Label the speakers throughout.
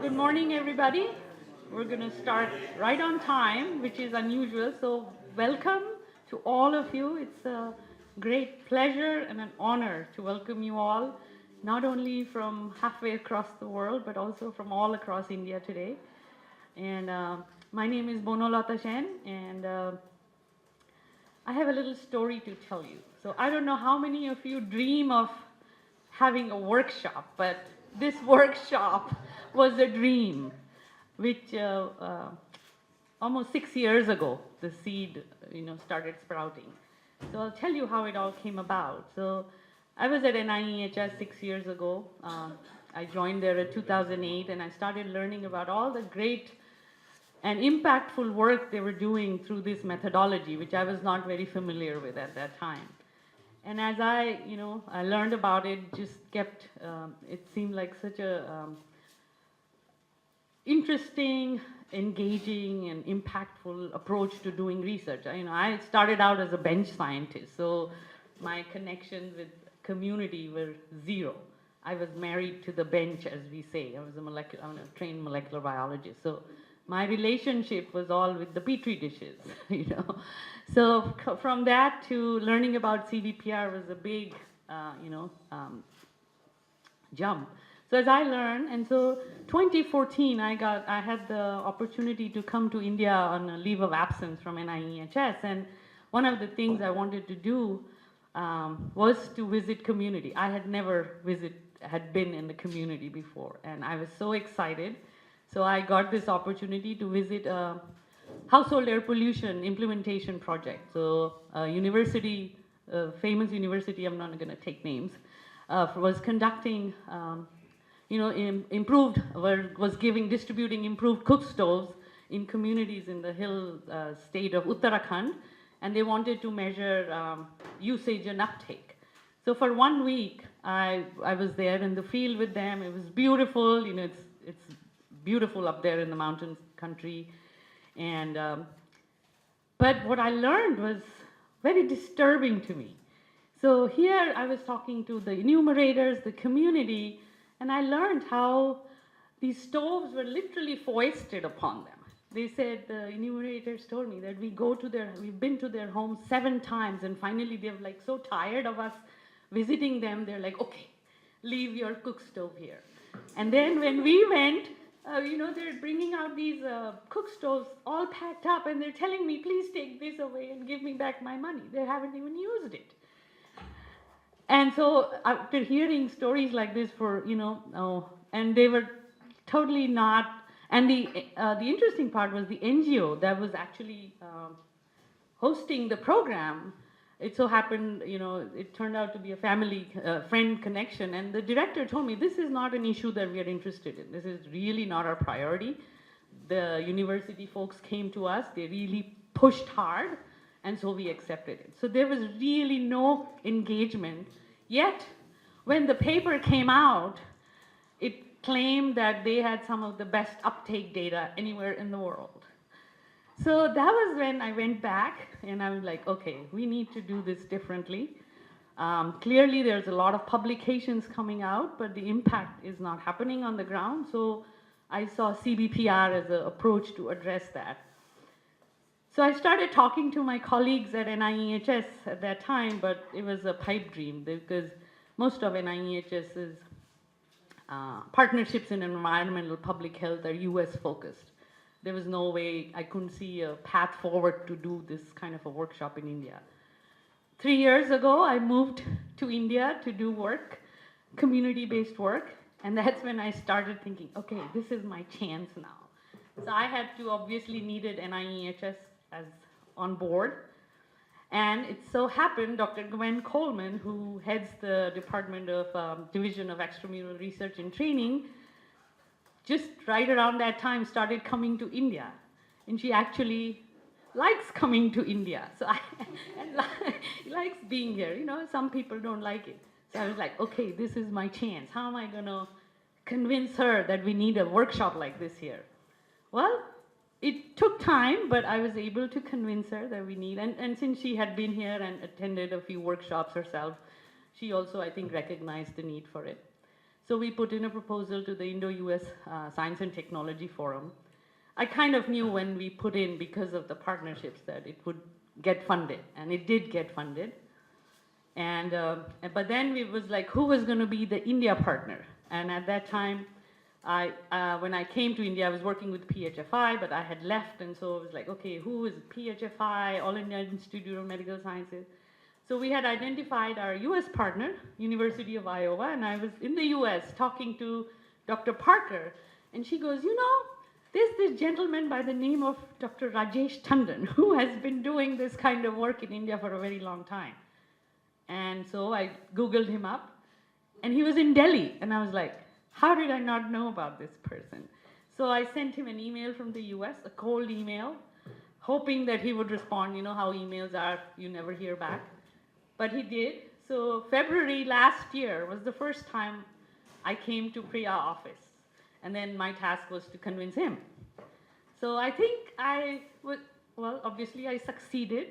Speaker 1: Good morning, everybody. We're going to start right on time, which is unusual. So, welcome to all of you. It's a great pleasure and an honor to welcome you all, not only from halfway across the world, but also from all across India today. And my name is Banalata Sen, and I have a little story to tell you. So, I don't know how many of you dream of having a workshop, but this workshop was a dream, which almost 6 years ago, the seed, started sprouting. So I'll tell you how it all came about. So I was at NIEHS 6 years ago. I joined there in 2008, and I started learning about all the great and impactful work they were doing through this methodology, which I was not very familiar with at that time. And as I learned about it, just kept, it seemed like such a interesting, engaging, and impactful approach to doing research. I started out as a bench scientist, so my connections with community were zero. I was married to the bench, as we say. I'm a trained molecular biologist. So my relationship was all with the petri dishes, So from that to learning about CVPR was a big, jump. So as I learned, and so 2014, I had the opportunity to come to India on a leave of absence from NIEHS, and one of the things I wanted to do was to visit community. I had never had been in the community before, and I was so excited. So I got this opportunity to visit a household air pollution implementation project. So a university, famous university, I'm not going to take names, was conducting, distributing improved cook stoves in communities in the hill state of Uttarakhand, and they wanted to measure usage and uptake. So for 1 week, I was there in the field with them. It was beautiful. It's beautiful up there in the mountains country. And but what I learned was very disturbing to me. So here I was talking to the enumerators, the community, and I learned how these stoves were literally foisted upon them. They said, the enumerators told me that we've been to their homes 7 times, and finally they're like so tired of us visiting them, they're like, okay, leave your cook stove here. And then when we went, they're bringing out these cook stoves all packed up, and they're telling me, please take this away and give me back my money. They haven't even used it. And so after hearing stories like this and they were totally not, and the interesting part was the NGO that was actually hosting the program. It so happened, it turned out to be a family friend connection, and the director told me, this is not an issue that we are interested in. This is really not our priority. The university folks came to us, they really pushed hard, and so we accepted it. So there was really no engagement. Yet, when the paper came out, it claimed that they had some of the best uptake data anywhere in the world. So that was when I went back, and I was like, okay, we need to do this differently. Clearly, there's a lot of publications coming out, but the impact is not happening on the ground. So I saw CBPR as an approach to address that. So I started talking to my colleagues at NIEHS at that time, but it was a pipe dream because most of NIEHS's partnerships in environmental public health are US focused. There was no way, I couldn't see a path forward to do this kind of a workshop in India. 3 years ago, I moved to India to do work, community-based work, and that's when I started thinking, okay, this is my chance now. So I had to obviously needed NIEHS as on board, and it so happened Dr. Gwen Coleman, who heads the Department of Division of Extramural Research and Training, just right around that time started coming to India, and she actually likes coming to India. So likes being here. Some people don't like it. So I was like, okay, this is my chance. How am I going to convince her that we need a workshop like this here? Well, it took time, but I was able to convince her that we need, and since she had been here and attended a few workshops herself, she also, I think, recognized the need for it. So we put in a proposal to the Indo-US Science and Technology Forum. I kind of knew when we put in, because of the partnerships, that it would get funded, and it did get funded. And but then it was like, who was going to be the India partner? And at that time, when I came to India, I was working with PHFI, but I had left, and so it was like, okay, who is PHFI, All India Institute of Medical Sciences? So we had identified our US partner, University of Iowa, and I was in the US talking to Dr. Parker, and she goes, you know, there's this gentleman by the name of Dr. Rajesh Tandon, who has been doing this kind of work in India for a very long time. And so I Googled him up, and he was in Delhi, and I was like, how did I not know about this person? So I sent him an email from the US, a cold email, hoping that he would respond. You know how emails are, you never hear back. But he did. So February last year was the first time I came to Priya office. And then my task was to convince him. So I think well, obviously I succeeded.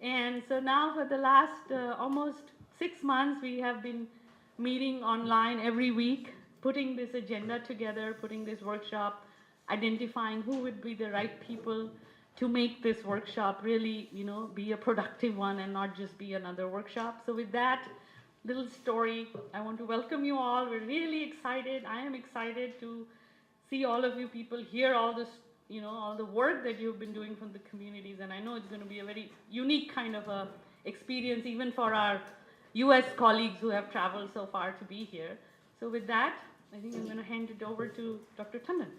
Speaker 1: And so now for the last almost 6 months, we have been meeting online every week, putting this agenda together, putting this workshop, identifying who would be the right people to make this workshop really, you know, be a productive one and not just be another workshop. So with that little story, I want to welcome you all. We're really excited. I am excited to see all of you people, hear all this, you know, all the work that you've been doing from the communities. And I know it's going to be a very unique kind of a experience, even for our US colleagues who have traveled so far to be here. So with that, I think I'm going to hand it over to Dr. Tandon.